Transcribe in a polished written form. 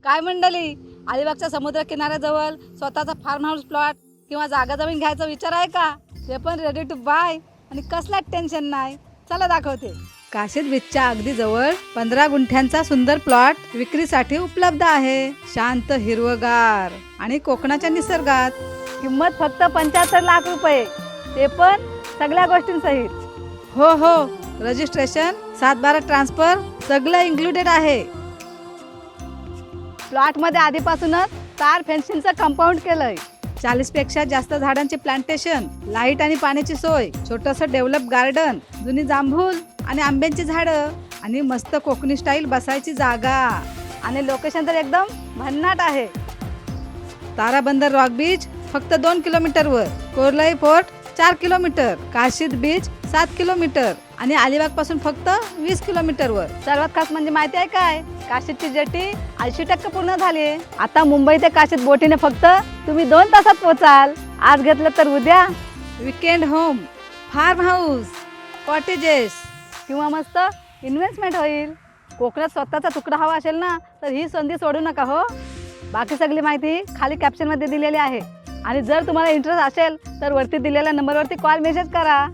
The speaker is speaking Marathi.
काय मंडळी, अलिबागच्या समुद्र किनाऱ्याजवळ स्वतःचा फार्म हाऊस प्लॉट किंवा जागा जमीन घ्यायचा विचार आहे का? ते पण रेडी टू बाय आणि कसलाच टेन्शन नाही. चला दाखवते. काशीद बीचच्या अगदी जवळ 15 गुंठ्यांचा सुंदर प्लॉट विक्रीसाठी उपलब्ध आहे. शांत हिरवगार आणि कोकणाच्या निसर्गात. किंमत फक्त 75 लाख रुपये, ते पण सगळ्या गोष्टींसहित. हो, रजिस्ट्रेशन 7/12 ट्रान्सफर सगळं इन्क्लुडेड आहे. प्लॉटमध्ये आधीपासूनच तार फेन्सिंगचं कंपाऊंड केलंय. 40 पेक्षा जास्त झाडांचे प्लांटेशन, लाईट आणि पाण्याची सोय, छोटंसं डेव्हलप गार्डन, जुनी जांभूळ आणि आंब्यांची झाडं आणि मस्त कोकणी स्टाईल बसायची जागा. आणि लोकेशन तर एकदम भन्नाट आहे. ताराबंदर रॉक बीच फक्त 2 किलोमीटरवर, Korlai fort 4 kilometre, Kashid beach 7 kilometre आणि अलिबाग पासून फक्त 20 किलोमीटरवर. सर्वात खास म्हणजे माहिती आहे काय, काशीदची जेटी 80% पूर्ण झाली आहे. आता मुंबई ते काशीद बोटीने फक्त तुम्ही 2 तासात पोहोचाल. आज घेतलं तर उद्या weekend home, farmhouse, cottages किंवा मस्त इन्व्हेस्टमेंट होईल. कोकणात स्वतःचा तुकडा हवा असेल ना, तर ही संधी सोडू नका हो. बाकी सगळी माहिती खाली कॅप्शनमध्ये दिलेली आहे. आणि जर तुम्हाला इंटरेस्ट असेल तर वरती दिलेल्या नंबरवरती कॉल मेसेज करा.